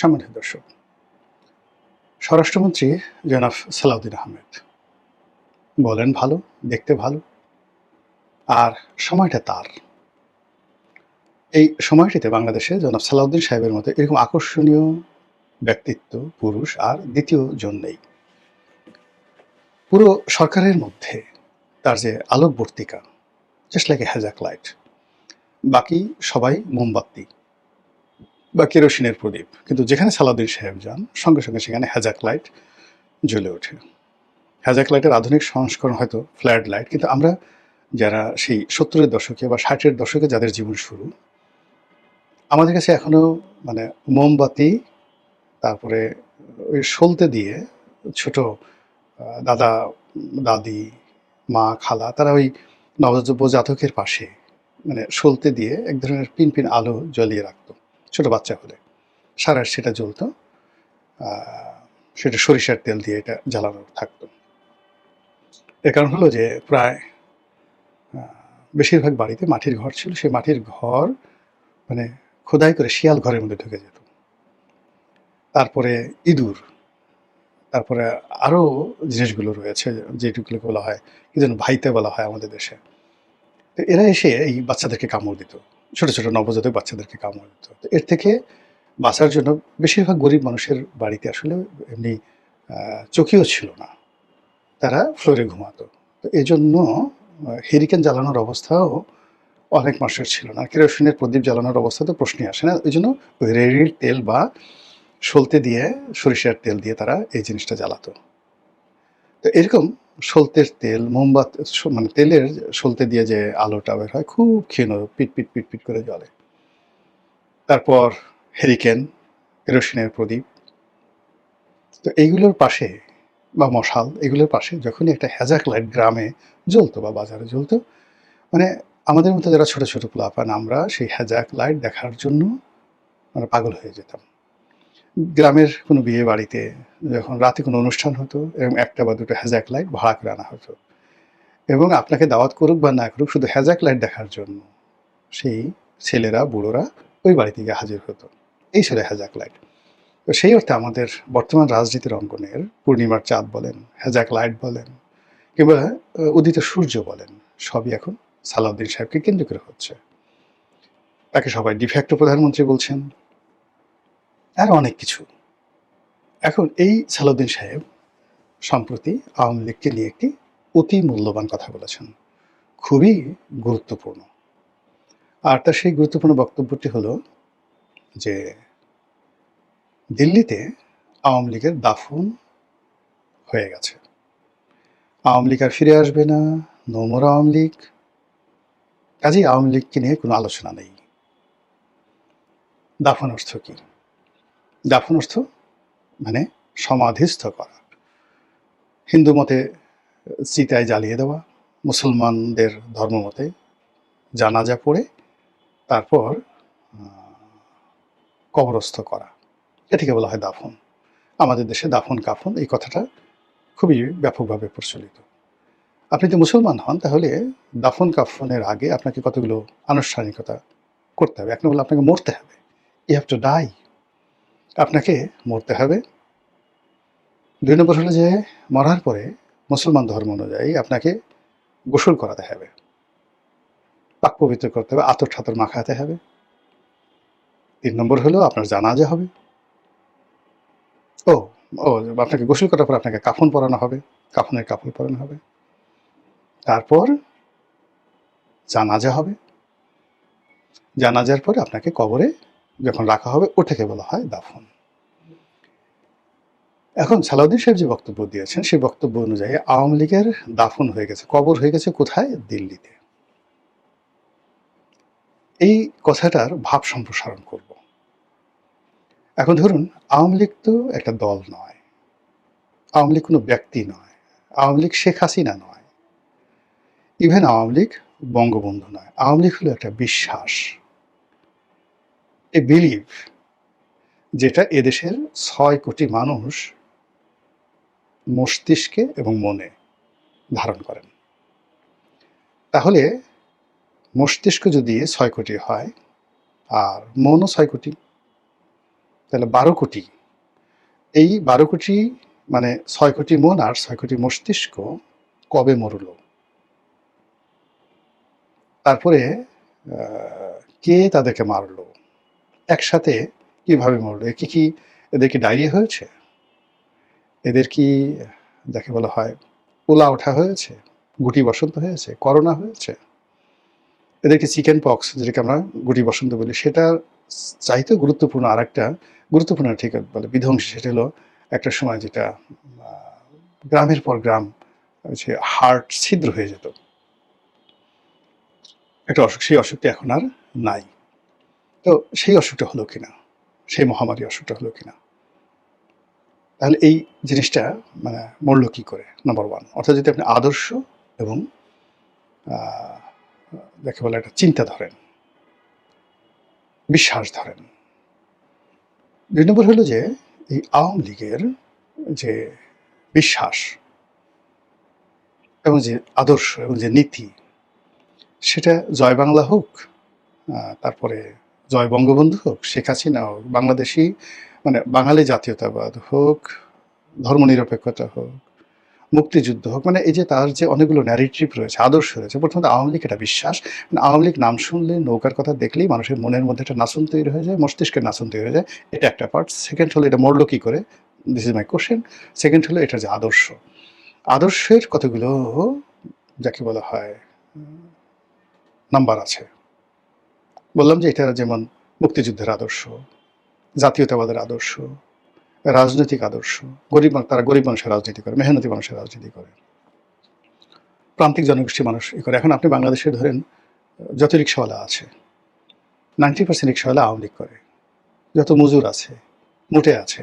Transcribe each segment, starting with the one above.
সম্মানিত দর্শক, স্বরাষ্ট্রমন্ত্রী জনাব সালাউদ্দিন আহমেদ বলেন ভালো, দেখতে ভালো, আর সময়টা তার। এই সময়টিতে বাংলাদেশে জনাব সালাউদ্দিন সাহেবের মতো এরকম আকর্ষণীয় ব্যক্তিত্ব, পুরুষ আর দ্বিতীয় জন নেই। পুরো সরকারের মধ্যে তার যে আলোকবর্তিকা, জাস্ট লাইক এ হ্যাজাক লাইট। বাকি সবাই মোমবাতি বা কেরোসিনের প্রদীপ, কিন্তু যেখানে সালাউদ্দিন সাহেব যান সঙ্গে সঙ্গে সেখানে হ্যাজাক লাইট জ্বলে ওঠে। হ্যাজাক লাইটের আধুনিক সংস্করণ হয়তো ফ্ল্যাড লাইট, কিন্তু আমরা যারা সেই 70-এর দশকে বা 60-এর দশকে যাদের জীবন শুরু, আমাদের কাছে এখনো মানে মোমবাতি, তারপরে ওই সলতে দিয়ে ছোট দাদা, দাদি, মা, খালা তারা ওই নবজাতকের পাশে মানে সলতে দিয়ে এক ধরনের পিন পিন আলো জ্বলিয়ে রাখতো ছোট বাচ্চা হলে। সারা রাত সেটা জ্বলতো। সেটা সরিষার তেল দিয়ে এটা জ্বালানো থাকতো। এর কারণ হলো যে প্রায় বেশিরভাগ বাড়িতে মাটির ঘর ছিল। সেই মাটির ঘর মানে খোদাই করে শিয়াল ঘরের মধ্যে ঢুকে যেত। তারপরে ইঁদুর, তারপরে আরও জিনিসগুলো রয়েছে যেগুলোকে বলা হয় কি যেন ভাইতে বলা হয় আমাদের দেশে। তো এরা এসে এই বাচ্চাদেরকে কামড় দিত, ছোট ছোট নবজাতক বাচ্চাদেরকে কামড় দিত। তো এর থেকে বাঁচার জন্য বেশিরভাগ গরিব মানুষের বাড়িতে আসলে এমনি চকিও ছিল না, তারা ফ্লোরে ঘুমাতো। তো এই জন্য হেরিকেন জ্বালানোর অবস্থাও অনেক মানুষের ছিল না। কেরোসিনের প্রদীপ জ্বালানোর অবস্থা তো প্রশ্নই আসে না। ওই জন্য ওই রেড়ির তেল বা সলতে দিয়ে, সরিষার তেল দিয়ে তারা এই জিনিসটা জ্বালাতো। তো এরকম সলতের তেল, মোমবাতি মানে তেলের সলতে দিয়ে যে আলোটা বের হয় খুব ক্ষীণ, পিট পিট পিট পিট করে জ্বলে। তারপর হেরিকেন, কেরোসিনের প্রদীপ। তো এইগুলোর পাশে বা মশাল, এগুলোর পাশে যখনই একটা হ্যাজাক লাইট গ্রামে জ্বলতো বা বাজারে জ্বলতো, মানে আমাদের মতো যারা ছোট ছোট পোলাপান আমরা সেই হ্যাজাক লাইট দেখার জন্য মানে পাগল হয়ে যেতাম। গ্রামের কোনো বিয়ে বাড়িতে যখন রাতে কোনো অনুষ্ঠান হতো, এবং একটা বা দুটো হ্যাজাক লাইট ভাড়া করে আনা হতো, এবং আপনাকে দাওয়াত করুক বা না করুক শুধু হ্যাজাক লাইট দেখার জন্য সেই ছেলেরা, বুড়োরা ওই বাড়িতে গিয়ে হাজির হতো। এই ছিল হ্যাজাক লাইট। তো সেই অর্থে আমাদের বর্তমান রাজনীতির অঙ্গনের পূর্ণিমার চাঁদ বলেন, হ্যাজাক লাইট বলেন, কিংবা উদিত সূর্য বলেন, সবই এখন সালাউদ্দিন সাহেবকে কেন্দ্র করে হচ্ছে। তাকে সবাই ডিফ্যাক্টো প্রধানমন্ত্রী বলছেন, আর অনেক কিছু। এখন এই সালাউদ্দিন সাহেব সম্প্রতি আওয়ামী লীগকে নিয়ে একটি অতি মূল্যবান কথা বলেছেন, খুবই গুরুত্বপূর্ণ। আর তার সেই গুরুত্বপূর্ণ বক্তব্যটি হলো যে দিল্লিতে আওয়ামী লীগের দাফন হয়ে গেছে, আওয়ামী লীগ আর ফিরে আসবে না, নো মোর আওয়ামী লীগ। কাজেই আওয়ামী লীগকে নিয়ে কোনো আলোচনা নেই। দাফন অর্থ কি? দাফন অর্থ মানে সমাধিস্থ করা। হিন্দু মতে চিতায় জ্বালিয়ে দেওয়া, মুসলমানদের ধর্মমতে জানাজা পড়ে তারপর কবরস্থ করা, এটাকে বলা হয় দাফন। আমাদের দেশে দাফন কাফন এই কথাটা খুবই ব্যাপকভাবে প্রচলিত। আপনি যদি মুসলমান হন তাহলে দাফন কাফনের আগে আপনাকে কতগুলো আনুষ্ঠানিকতা করতে হবে। এক নম্বর, আপনাকে মরতে হবে, ইউ হ্যাভ টু ডাই, আপনাকে মরতে হবে। ২ নম্বর হলো যে মরার পরে মুসলমান ধর্ম অনুযায়ী আপনাকে গোসল করাতে হবে, পাক পবিত্র করতে হবে, আতর ঠাতর মাখাতে হবে। ৩ নম্বর হলো আপনার জানাজা হবে। ও ও আপনাকে গোসল করার পর আপনাকে কাফন পরানো হবে, কাফনের কাপড় পরানো হবে। তারপর জানাজা হবে, জানাজার পরে আপনাকে কবরে যখন রাখা হবে ওটাকে বলা হয় দাফন। এখন সালাউদ্দিন সাহেব যে বক্তব্য দিয়েছেন সেই বক্তব্য অনুযায়ী আওয়ামী লীগের দাফন হয়ে গেছে, কবর হয়ে গেছে কোথায়? দিল্লিতে। এই কথাটার ভাব সম্প্রসারণ করব। এখন ধরুন, আওয়ামী লীগ তো একটা দল নয়, আওয়ামী লীগ কোনো ব্যক্তি নয়, আওয়ামী লীগ শেখ হাসিনা নয়, ইভেন আওয়ামী লীগ বঙ্গবন্ধু নয়। আওয়ামী লীগ হলো একটা বিশ্বাস, এ বিলিভ, যেটা এদেশের ৬ কোটি মানুষ মস্তিষ্কে এবং মনে ধারণ করেন। তাহলে মস্তিষ্ক যদি ৬ কোটি হয় আর মনও ৬ কোটি, তাহলে 12 কোটি, এই 12 কোটি মানে 6 কোটি মন আর 6 কোটি মস্তিষ্ক কবে মরল? তারপরে কে তাদেরকে মারলো? একসাথে কিভাবে মরলো? এদের কি ডায়রিয়া হয়েছে? এদের কি যাকে বলা হয় পোলা ওঠা হয়েছে? গুটি বসন্ত হয়েছে? করোনা হয়েছে? এদের কি চিকেন পক্স, যেটাকে আমরা গুটি বসন্ত বলি, সেটা চাইতে গুরুত্বপূর্ণ আরেকটা গুরুত্বপূর্ণ ঠিক বলে বিধ্বংসী, সেটা হলো একটা সময় যেটা গ্রামের পর গ্রাম যে হার্ট ছিদ্র হয়ে যেত, একটা অসুখ, সেই অসুখটা এখন আর নাই। তো সেই অসুখটা হলো কিনা, সেই মহামারী অসুখটা হলো কিনা, তাহলে এই জিনিসটা মানে মরলো কি করে? নাম্বার ওয়ান, অর্থাৎ যদি আপনি আদর্শ এবং যাকে বলে একটা চিন্তা ধরেন, বিশ্বাস ধরেন। 2 নম্বর হলো যে এই আওয়ামী লীগের যে বিশ্বাস এবং যে আদর্শ এবং যে নীতি, সেটা জয় বাংলা হোক, তারপরে জয় বঙ্গবন্ধু হোক, শেখ হাসিনা হোক, বাংলাদেশি মানে বাঙালি জাতীয়তাবাদ হোক, ধর্মনিরপেক্ষতা হোক, মুক্তিযুদ্ধ হোক, মানে এই যে তার যে অনেকগুলো ন্যারেটিভ রয়েছে, আদর্শ রয়েছে। প্রথমত আওয়ামী লীগ এটা বিশ্বাস, মানে আওয়ামী লীগ নাম শুনলে, নৌকার কথা দেখলেই মানুষের মনের মধ্যে একটা নাচন তৈরি হয়ে যায়, মস্তিষ্কের নাচন তৈরি হয়ে যায়, এটা একটা পার্ট। সেকেন্ড হলো এটা মরলো কি করে, this is my question. Second হলো এটার যে আদর্শ, আদর্শের কতগুলো যাকে বলা হয় নাম্বার আছে। বললাম যে এটা যেমন মুক্তিযুদ্ধের আদর্শ, জাতীয়তাবাদের আদর্শ, রাজনৈতিক আদর্শ, তারা গরিব মানুষের রাজনীতি করে, মেহনতি মানুষের রাজনীতি করে, প্রান্তিক জনগোষ্ঠীর মানুষ ই করে। এখন আপনি বাংলাদেশে ধরেন যত রিক্সাওয়ালা আছে, 90% রিক্সাওয়ালা আওয়ামী লীগ করে। যত মজুর আছে, মুটে আছে,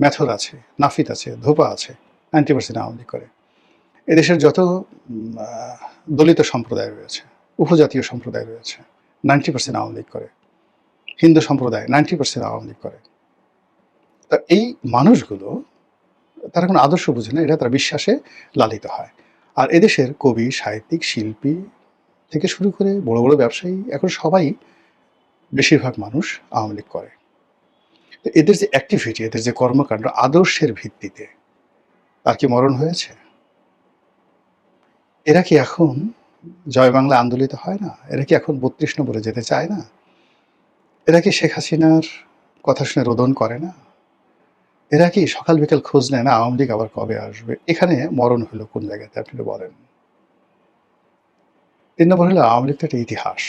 মেথর আছে, নাফিত আছে, ধোপা আছে, 90% আওয়ামী লীগ করে। এদেশের যত দলিত সম্প্রদায় রয়েছে, উপজাতীয় সম্প্রদায় রয়েছে, 90% আওয়ামী লীগ করে। হিন্দু সম্প্রদায় 90% আওয়ামী লীগ করে। তা এই মানুষগুলো তারা কোনো আদর্শ বুঝে না, এটা তারা বিশ্বাসে লালিত হয়। আর এদেশের কবি, সাহিত্যিক, শিল্পী থেকে শুরু করে বড় বড় ব্যবসায়ী, এখন সবাই বেশিরভাগ মানুষ আওয়ামী লীগ করে। তো এদের যে অ্যাক্টিভিটি, এদের যে কর্মকাণ্ড আদর্শের ভিত্তিতে, তার কি মরণ হয়েছে? এরা কি এখন জয় বাংলা আন্দোলিত হয় না? এরা কি এখন 32 নম্বরে যেতে চায় না? এরা কি শেখ হাসিনার কথা শুনে রোদন করে না? এরা কি সকাল বিকাল খোঁজ নেয় না আওয়ামী লীগ আবার কবে আসবে? এখানে মরণ হলো কোন জায়গাতে, আপনি একটু বলেন। 3 নম্বর হলো আওয়ামী লীগ তো একটা ইতিহাস।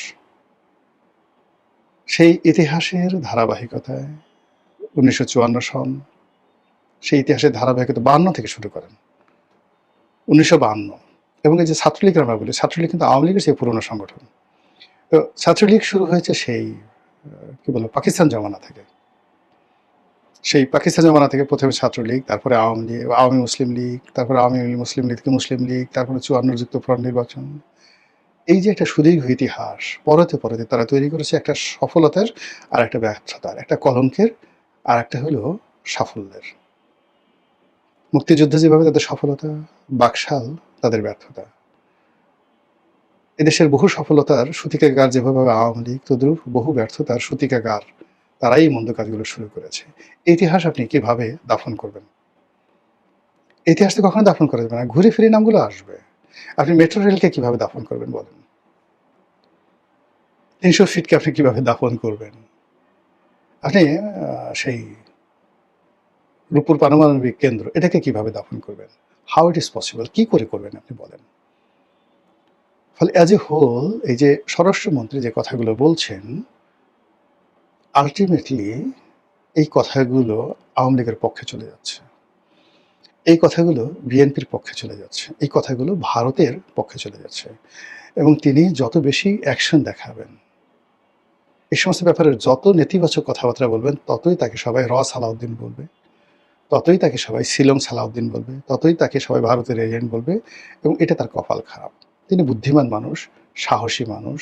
সেই ইতিহাসের ধারাবাহিকতায় 1954 সন, সেই ইতিহাসের ধারাবাহিকতা 52 থেকে শুরু করেন, 1952। এবং এই যে ছাত্রলীগ আমরা বলি, ছাত্রলীগ কিন্তু আওয়ামী লীগের সেই পুরনো সংগঠন। তো ছাত্রলীগ শুরু হয়েছে সেই কি বলবো পাকিস্তান জমানা থেকে। সেই পাকিস্তান জমানা থেকে প্রথমে ছাত্রলীগ, তারপরে আওয়ামী লীগ, আওয়ামী মুসলিম লীগ, তারপরে আওয়ামী মুসলিম লীগ থেকে মুসলিম লীগ, তারপরে 54 যুক্তফ্রন্ট নির্বাচন। এই যে একটা সুদীর্ঘ ইতিহাস, পরতে পরতে তারা তৈরি করেছে একটা সফলতার আর একটা ব্যর্থতার, একটা কলঙ্কের আর একটা হলো সাফল্যের। মুক্তিযুদ্ধে যেভাবে তাদের সফলতা, বাকশাল তাদের ব্যর্থতা। এদেশের বহু সফলতার সূতিকাগার যেভাবে আওয়ামী লীগ, তদ্রূপ বহু ব্যর্থতার সূতিকাগার তারাই মন্দ কাজগুলো শুরু করেছে। ইতিহাস আপনি কিভাবে দাফন করবেন? ইতিহাস তো কখনো দাফন করা যাবে না, ঘুরে ফিরে নামগুলো আসবে। আপনি মেট্রো রেলকে কিভাবে দাফন করবেন বলেন? 300 ফিটকে আপনি কিভাবে দাফন করবেন? আপনি সেই রূপপুর পারমাণবিক কেন্দ্র, এটাকে কিভাবে দাফন করবেন? হাউ ইট ইজ পসিবল, কি করে করবেন আপনি বলেন? ফলে অ্যাজ এ হোল এই যে স্বরাষ্ট্রমন্ত্রী যে কথাগুলো বলছেন, আলটিমেটলি এই কথাগুলো আওয়ামী লীগের পক্ষে চলে যাচ্ছে, এই কথাগুলো বিএনপির পক্ষে চলে যাচ্ছে, এই কথাগুলো ভারতের পক্ষে চলে যাচ্ছে। এবং তিনি যত বেশি অ্যাকশন দেখাবেন, এই সমস্ত ব্যাপারে যত নেতিবাচক কথাবার্তা বলবেন, ততই তাকে সবাই সালাউদ্দিন বলবে, ততই তাকে সবাই শিলং সালাউদ্দিন বলবে, ততই তাকে সবাই ভারতের এজেন্ট বলবে। এবং এটা তার কপাল খারাপ। তিনি বুদ্ধিমান মানুষ, সাহসী মানুষ,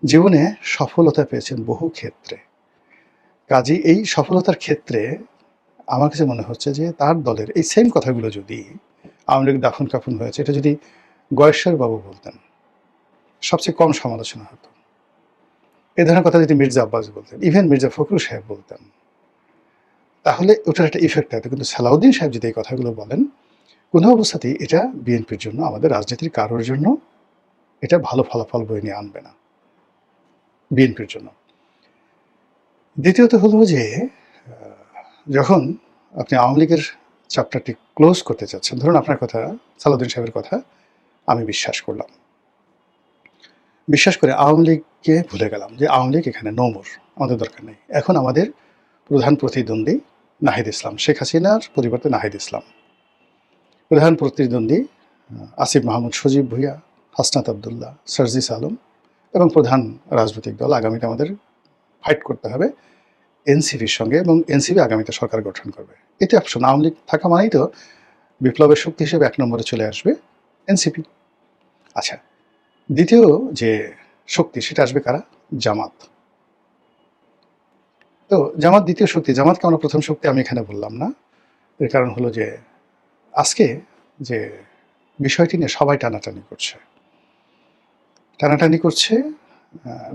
জীবনে সফলতা পেয়েছেন বহু ক্ষেত্রে। কাজেই এই সফলতার ক্ষেত্রে আমার কাছে মনে হচ্ছে যে তার দলের এই সেম কথাগুলো যদি আওয়ামী লীগ দাফন কাফন হয়েছে, এটা যদি গয়েশ্বর বাবু বলতেন, সবচেয়ে কম সমালোচনা হতো। এ ধরনের কথা যদি মির্জা আব্বাস বলতেন, ইভেন মির্জা ফখরুল সাহেব বলতেন, তাহলে ওটার একটা ইফেক্ট থাকে। কিন্তু সালাউদ্দিন সাহেব যদি এই কথাগুলো বলেন, কোনো অবস্থাতেই এটা বিএনপির জন্য, আমাদের রাজনীতির কারোর জন্য এটা ভালো ফলাফল বয়ে নিয়ে আনবে না বিএনপির জন্য। দ্বিতীয়ত হলো যে যখন আপনি আওয়ামী লীগের চ্যাপ্টারটি ক্লোজ করতে চাচ্ছেন, ধরুন আপনার কথা, সালাউদ্দিন সাহেবের কথা আমি বিশ্বাস করলাম, বিশ্বাস করে আওয়ামী লীগকে ভুলে গেলাম যে আওয়ামী লীগ এখানে নো মোর, আমাদের দরকার নেই। এখন আমাদের প্রধান প্রতিদ্বন্দ্বী নাহিদ ইসলাম, শেখ হাসিনার পরিবর্তে নাহিদ ইসলাম। প্রধান প্রতিদ্বন্দ্বী আসিফ মাহমুদ, সজীব ভুঁইয়া, হাসনাত আবদুল্লাহ, সার্জিস আলম এবং প্রধান রাজনৈতিক দল আগামীতে আমাদের ফাইট করতে হবে এনসিপির সঙ্গে, এবং এনসিপি আগামীতে সরকার গঠন করবে। এতে অপশন, আওয়ামী লীগ থাকা মানেই তো বিপ্লবের শক্তি হিসেবে 1 নম্বরে চলে আসবে এনসিপি। আচ্ছা, দ্বিতীয় যে শক্তি সেটা আসবে কারা? জামাত। তো জামাত দ্বিতীয় শক্তি। জামাতকে আমরা প্রথম শক্তি আমি এখানে বললাম না, এর কারণ হলো যে আজকে যে বিষয়টি নিয়ে সবাই টানাটানি করছে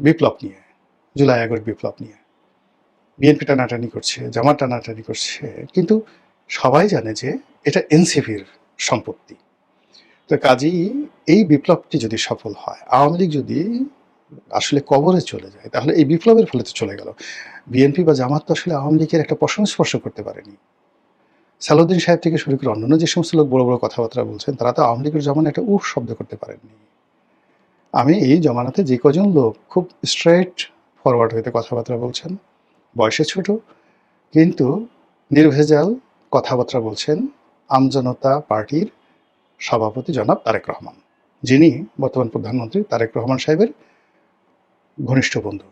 বিপ্লব নিয়ে, জুলাই আগস্ট বিপ্লব নিয়ে বিএনপি টানাটানি করছে, জামাত টানাটানি করছে, কিন্তু সবাই জানে যে এটা এনসিপির সম্পত্তি। তো কাজেই এই বিপ্লবটি যদি সফল হয়, আওয়ামী লীগ যদি আসলে কবরে চলে যায়, তাহলে এই বিপ্লবের ফলে তো চলে গেল। বিএনপি বা জামাত তো আসলে আওয়ামী লীগের একটা পশম স্পর্শ করতে পারেনি। সালাউদ্দিন সাহেব থেকে শুরু করে অন্যান্য যে সমস্ত লোক বড় বড় কথাবার্তা বলছেন, তারা তো আওয়ামী লীগের জমানায় একটা উফ শব্দ করতে পারেননি। আমি এই জমানাতে যে কজন লোক খুব স্ট্রেট ফরওয়ার্ড হইতে কথাবার্তা বলছেন, বয়সে ছোট কিন্তু নির্ভেজাল কথাবার্তা বলছেন, আমজনতা পার্টির সভাপতি জনাব তারেক রহমান, যিনি বর্তমান প্রধানমন্ত্রী তারেক রহমান সাহেবের ঘনিষ্ঠ বন্ধু।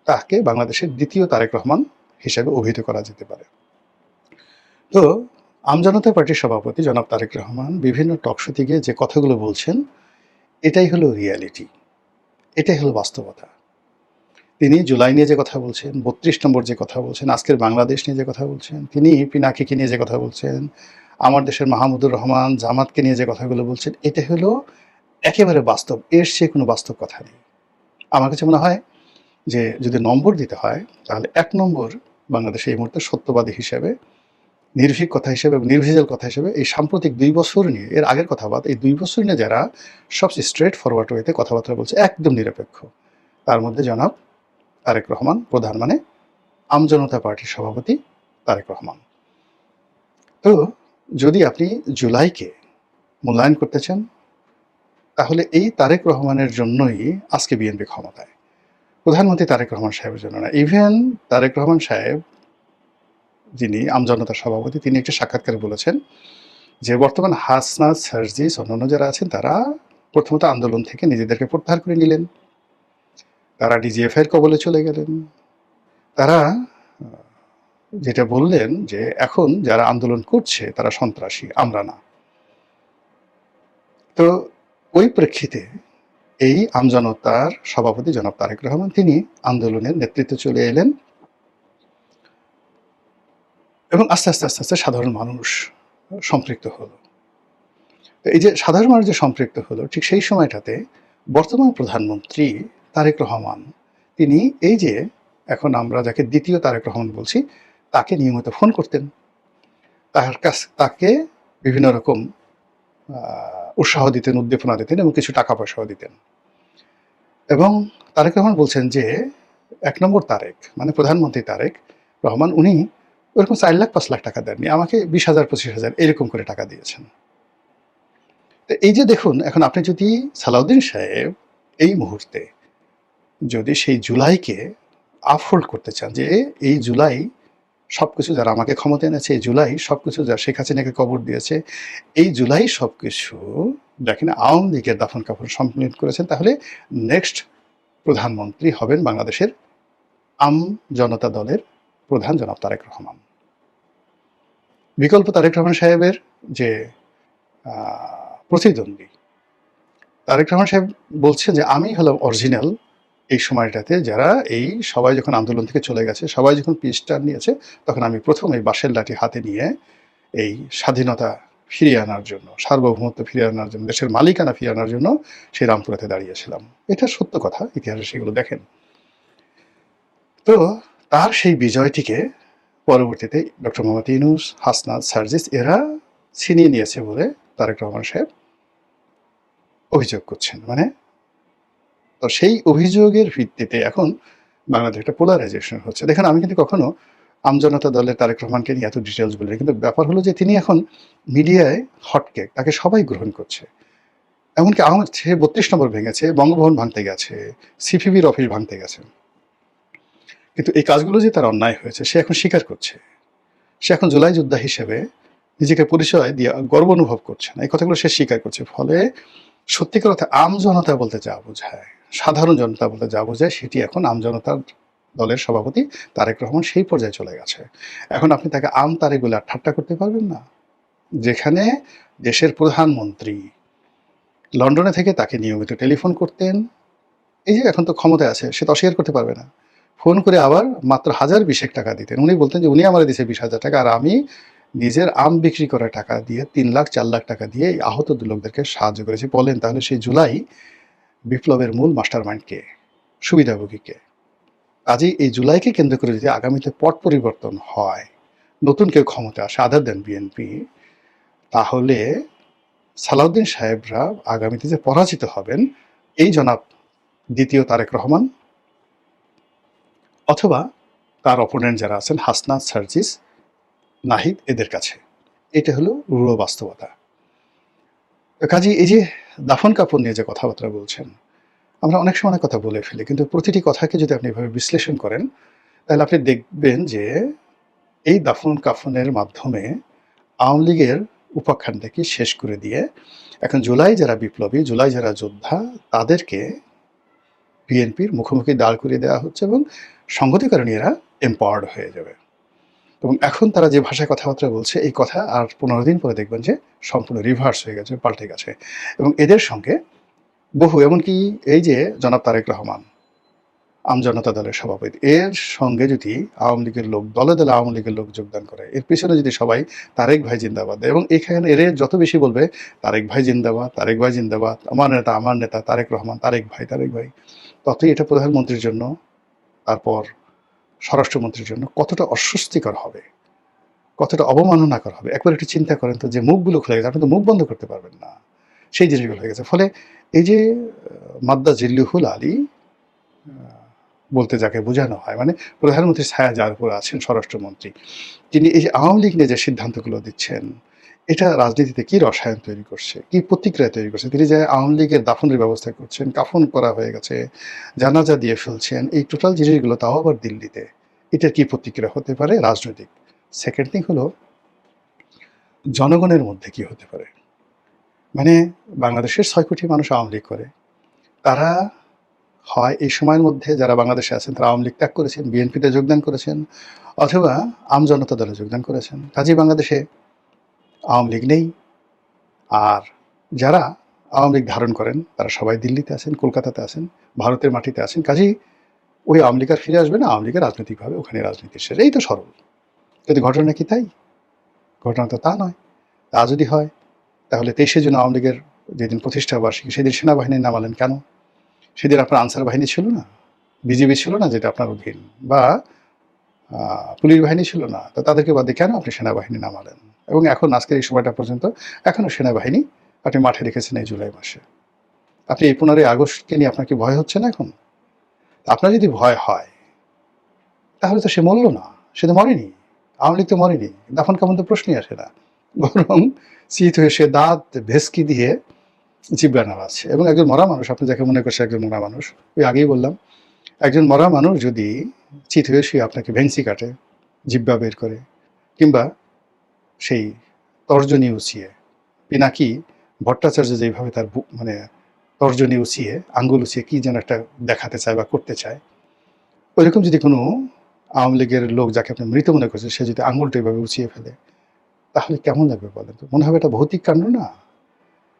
তাকে বাংলাদেশের দ্বিতীয় তারেক রহমান হিসেবে অভিহিত করা যেতে পারে। তো আমজনতা পার্টির সভাপতি জনাব তারেক রহমান বিভিন্ন টকশোতে গিয়ে যে কথাগুলো বলছেন, এটাই হলো রিয়ালিটি, এটাই হলো বাস্তবতা। তিনি জুলাই নিয়ে যে কথা বলছেন, 32 নম্বর যে কথা বলছেন, আজকের বাংলাদেশ নিয়ে যে কথা বলছেন, তিনি পিনাকিকে নিয়ে যে কথা বলছেন, আমার দেশের মাহমুদুর রহমান জামাতকে নিয়ে যে কথাগুলো বলছেন, এটা হলো একেবারে বাস্তব। এর চেয়ে কোনো বাস্তব কথা নেই। আমার কাছে মনে হয় যে যদি নম্বর দিতে হয়, তাহলে 1 নম্বর বাংলাদেশে এই মুহূর্তে সত্যবাদী হিসেবে, নির্ভীক কথা হিসেবে এবং নির্ভেজাল কথা হিসেবে এই সাম্প্রতিক 2 বছর নিয়ে, এর আগের কথা বাদ, এই 2 বছর নিয়ে যারা সবচেয়ে স্ট্রেট ফরওয়ার্ড ওয়েতে কথাবার্তা বলছে, একদম নিরপেক্ষ, তার মধ্যে জনাব তারেক রহমান প্রধান, মানে আমজনতা পার্টির সভাপতি তারেক রহমান। তো যদি আপনি জুলাইকে মূল্যায়ন করতে চান, তাহলে এই তারেক রহমানের জন্যই আজকে বিএনপি ক্ষমতায়, প্রধানমন্ত্রী তারেক রহমান সাহেবের জন্য না। ইভেন তারেক রহমান সাহেব, যিনি আমজনতার সভাপতি, তিনি একটি সাক্ষাৎকারে বলেছেন যে বর্তমান হাসনাত, সার্জিস, অন্যান্য যারা আছেন, তারা প্রথমত আন্দোলন থেকে নিজেদেরকে প্রত্যাহার করে নিলেন, তারা ডিজিএফআইয়ের কবলে চলে গেলেন, তারা যেটা বললেন যে এখন যারা আন্দোলন করছে তারা সন্ত্রাসী, আমরা না। তো ওই প্রেক্ষিতে এই আমজনতার সভাপতি জনাব তারেক রহমান, তিনি আন্দোলনের নেতৃত্বে চলে এলেন এবং আস্তে আস্তে আস্তে আস্তে সাধারণ মানুষ সম্পৃক্ত হলো। এই যে সাধারণ মানুষ যে সম্পৃক্ত হলো, ঠিক সেই সময়টাতে বর্তমান প্রধানমন্ত্রী তারেক রহমান, তিনি এই যে এখন আমরা যাকে দ্বিতীয় তারেক রহমান বলছি, তাকে নিয়মিত ফোন করতেন, তাকে বিভিন্ন রকম উৎসাহ দিতেন, উদ্দীপনা দিতেন এবং কিছু টাকা পয়সাও দিতেন। এবং তারেক রহমান বলছেন যে 1 নম্বর তারেক, মানে প্রধানমন্ত্রী তারেক রহমান, উনি ওরকম 4 লাখ 5 লাখ টাকা দেননি, আমাকে 20,000 25,000 এরকম করে টাকা দিয়েছেন। তো এই যে দেখুন, এখন আপনি যদি সালাউদ্দিন সাহেব এই মুহূর্তে যদি সেই জুলাইকে আপহোল্ড করতে চান, যে এই জুলাই সবকিছু যারা আমাকে ক্ষমতা এনেছে, এই জুলাই সবকিছু যারা শেখ হাসিনাকে কবর দিয়েছে, এই জুলাই সবকিছু দেখেন আওয়ামী লীগের দাফন কাফন সম্পন্ন করেছেন, তাহলে নেক্সট প্রধানমন্ত্রী হবেন বাংলাদেশের জনতা দলের প্রধান জনাব তারেক রহমান। বিকল্প তারেক রহমান সাহেবের যে প্রতিদ্বন্দ্বী, তারেক রহমান সাহেব বলছেন যে আমি হলাম অরিজিনাল এই সময়টাতে, যারা এই সবাই যখন আন্দোলন থেকে চলে গেছে, সবাই যখন পিস টার্ন নিয়েছে, তখন আমি প্রথম এই বাঁশের লাঠি হাতে নিয়ে এই স্বাধীনতা ফিরিয়ে আনার জন্য, সার্বভৌমত্ব ফিরিয়ে আনার জন্য, দেশের মালিকানা ফিরিয়ে আনার জন্য সেই রামপুরাতে দাঁড়িয়েছিলাম। এটা সত্য কথা, ইতিহাসে সেগুলো দেখেন। তো তার সেই বিজয়টিকে পরবর্তীতে ডক্টর মোহাম্মদ ইউনূস, হাসনাত, সার্জিস এরা ছিনিয়ে নিয়েছে বলে তারেক রহমান সাহেব অভিযোগ করছেন। মানে তো সেই অভিযোগের ভিত্তিতে এখন বাংলাদেশে একটা পোলারাইজেশন হচ্ছে। দেখেন, আমি কিন্তু কখনো আমজনতা দলের তারেক রহমানকে নিয়ে এত ডিটেলস বলি না, কিন্তু ব্যাপার হলো যে তিনি এখন মিডিয়ায় হটকেক, তাকে সবাই গ্রহণ করছে। এমনকি সে ৩২ নম্বর ভেঙেছে, বঙ্গভবন ভাঙতে গেছে, সিপিবির অফিস ভাঙতে গেছে, কিন্তু এই কাজগুলো যে তার অন্যায় হয়েছে সে এখন স্বীকার করছে। সে এখন জুলাই যোদ্ধা হিসেবে নিজেকে পরিচয় দিয়ে গর্ব অনুভব করছে না, এই কথাগুলো সে স্বীকার করছে। ফলে সত্যিকার অর্থে আমজনতা বলতে যা বোঝায়, সাধারণ জনতা বলতে যা বোঝায়, সেটি এখন আমজনতার দলের সভাপতি তারেক রহমান সেই পর্যায়ে চলে গেছে। এখন আপনি তাকে আম তারেক বলে আর ঠাট্টা করতে পারবেন না। যেখানে দেশের প্রধানমন্ত্রী লন্ডনে থেকে তাকে নিয়মিত টেলিফোন করতেন, এই যে এখন তো ক্ষমতায় আছে, সে তো অস্বীকার করতে পারবে না। ফোন করে আবার মাত্র ১,০২০ টাকা দিতেন। উনি বলতেন যে উনি আমার দিয়েছে ২০,০০০ টাকা, আর আমি নিজের আম বিক্রি করা টাকা দিয়ে ৩ লাখ ৪ লাখ টাকা দিয়ে এই আহত লোকদেরকে সাহায্য করেছি। বলেন তাহলে সেই জুলাই বিপ্লবের মূল মাস্টার মাইন্ড কে, সুবিধাভোগী কে? কাজেই এই জুলাইকে কেন্দ্র করে যদি আগামীতে পট পরিবর্তন হয়, নতুন কেউ ক্ষমতা আসে আদার দেন বিএনপি, তাহলে সালাউদ্দিন সাহেবরা আগামীতে যে পরাজিত হবেন এই জনাব দ্বিতীয় তারেক রহমান অথবা তার অপোনেন্ট যারা আছেন হাসনাত, সার্জিস, নাহিদ, এদের কাছে। এটা হলো রূঢ় বাস্তবতা। কাজে এই যে দাফন কাফন নিয়ে যে কথাবার্তা বলছেন, আমরা অনেক সময় অনেক কথা বলে ফেলি, কিন্তু প্রতিটি কথাকে যদি আপনি এভাবে বিশ্লেষণ করেন তাহলে আপনি দেখবেন যে এই দাফন কাফনের মাধ্যমে আওয়ামী লীগের উপাখ্যানটাকে শেষ করে দিয়ে এখন জুলাই যারা বিপ্লবী, জুলাই যারা যোদ্ধা, তাদেরকে বিএনপির মুখোমুখি দাঁড় করিয়ে দেওয়া হচ্ছে এবং সংগতি কারণে এরা এম্পাওয়ার্ড হয়ে যাবে। এবং এখন তারা যে ভাষায় কথাবার্তা বলছে, এই কথা আর ১৫ দিন পরে দেখবেন যে সম্পূর্ণ রিভার্স হয়ে গেছে, পাল্টে গেছে। এবং এদের সঙ্গে বহু, এমনকি এই যে জনাব তারেক রহমান আমজনতা দলের সভাপতি, এর সঙ্গে যদি আওয়ামী লীগের লোক, দলে দলে আওয়ামী লীগের লোক যোগদান করে, এর পিছনে যদি সবাই তারেক ভাই জিন্দাবাদ দেয়, এবং এখানে এর যত বেশি বলবে তারেক ভাই জিন্দাবাদ, তারেক ভাই জিন্দাবাদ, আমার নেতা তারেক রহমান, তারেক ভাই, তারেক ভাই, ততই এটা প্রধানমন্ত্রীর জন্য, তারপর স্বরাষ্ট্রমন্ত্রীর জন্য কতটা অস্বস্তিকর হবে, কতটা অবমাননাকর হবে। একবার একটু চিন্তা করেন তো, যে মুখগুলো খুলে গেছে, আপনি তো মুখ বন্ধ করতে পারবেন না, সেই জিনিসগুলো হয়ে গেছে। ফলে এই যে মাদ্দা জিল্লুহুল আলী বলতে যাকে বোঝানো হয়, মানে প্রধানমন্ত্রীর ছায়া যার উপর আছেন স্বরাষ্ট্রমন্ত্রী, তিনি এই যে আওয়ামী লীগ নিয়ে যে সিদ্ধান্তগুলো দিচ্ছেন, এটা রাজনীতিতে কি রসায়ন তৈরি করছে, কি প্রতিক্রিয়া তৈরি করছে। তিনি যে আওয়ামী লীগের দাফনের ব্যবস্থা করছেন, কাফন করা হয়ে গেছে, জানাজা দিয়ে ফেলছেন, এই টোটাল জিনিসগুলো, তাও আবার দিল্লিতে, এটার কি প্রতিক্রিয়া হতে পারে রাজনৈতিক। সেকেন্ড থিং হলো জনগণের মধ্যে কি হতে পারে। মানে বাংলাদেশের ৬ কোটি মানুষ আওয়ামী লীগ করে, তারা হয় এই সময়ের মধ্যে যারা বাংলাদেশে আছেন তারা আওয়ামী লীগ ত্যাগ করেছেন, বিএনপিতে যোগদান করেছেন, অথবা আমজনতা দলে যোগদান করেছেন। কাজেই বাংলাদেশে আওয়ামী লীগ নেই। আর যারা আওয়ামী লীগ ধারণ করেন তারা সবাই দিল্লিতে আছেন, কলকাতাতে আছেন, ভারতের মাটিতে আছেন। কাজেই ওই আওয়ামী লীগ আর ফিরে আসবে না, আওয়ামী লীগের রাজনৈতিকভাবে ওখানে রাজনীতি শেষ। এই তো সরল। কিন্তু ঘটনা কি তাই? ঘটনা তো তা নয়। তা যদি হয় তাহলে ২৩শে জুন আওয়ামী লীগের যেদিন প্রতিষ্ঠা বার্ষিকী, সেদিন সেনাবাহিনী নামালেন কেন? সেদিন আপনার আনসার বাহিনী ছিল না, বিজিবি ছিল না যেটা আপনার অধীন, বা পুলিশ বাহিনী ছিল না, তো তাদেরকে বাদে কেন আপনি সেনাবাহিনী নামালেন? এবং এখন আজকের এই সময়টা পর্যন্ত এখনও সেনাবাহিনী আপনি মাঠে রেখেছেন এই জুলাই মাসে। আপনি এই ১৫ই আগস্টকে নিয়ে আপনার কি ভয় হচ্ছে না এখন? আপনার যদি ভয় হয় তাহলে তো সে মরল না, সে তো মরেনি, আওয়ামী লীগ তো মরেনি, দাফন কাফন তো প্রশ্নই আসে না, বরং চিত হয়ে সে দাঁত ভেস্কি দিয়ে জিব্বা নাড়াচ্ছে। এবং একজন মরা মানুষ, আপনি যাকে মনে করছে একজন মরা মানুষ, ওই আগেই বললাম, একজন মরা মানুষ যদি চিত হয়ে শুয়ে আপনাকে ভেংসি কাটে, জিব্বা বের করে, কিংবা সেই তর্জনী উঁচিয়ে, পিনাকি ভট্টাচার্য যেভাবে তার মানে তর্জনী উঁচিয়ে, আঙ্গুল উঁচিয়ে কি যেন একটা দেখাতে চায় বা করতে চায়, ওইরকম যদি কোনো আওয়ামী লীগের লোক যাকে আপনি মৃত মনে করছেন সে যদি আঙ্গুলটা এভাবে উঁচিয়ে ফেলে, তাহলে কেমন লাগবে বলেন তো? মনে হবে এটা ভৌতিক কাণ্ড না?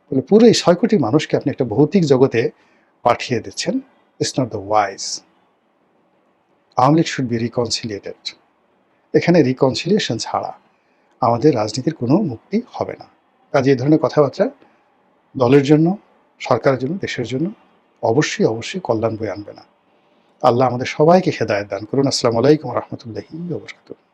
বলে পুরো এই ৬ কোটি মানুষকে আপনি একটা ভৌতিক জগতে পাঠিয়ে দিচ্ছেন। It's not the wise. Awami League should be reconciliated. এখানে রিকনসিলিয়েশন ছাড়া আমাদের রাজনীতির কোনো মুক্তি হবে না। কাজে এই ধরনের কথাবার্তা দলের জন্য, সরকারের জন্য, দেশের জন্য অবশ্যই অবশ্যই কল্যাণ বয়ে আনবে না। আল্লাহ আমাদের সবাইকে হেদায়েত দান করুন। আসসালামু আলাইকুম ওয়া রাহমাতুল্লাহি ওয়া বারাকাতুহু।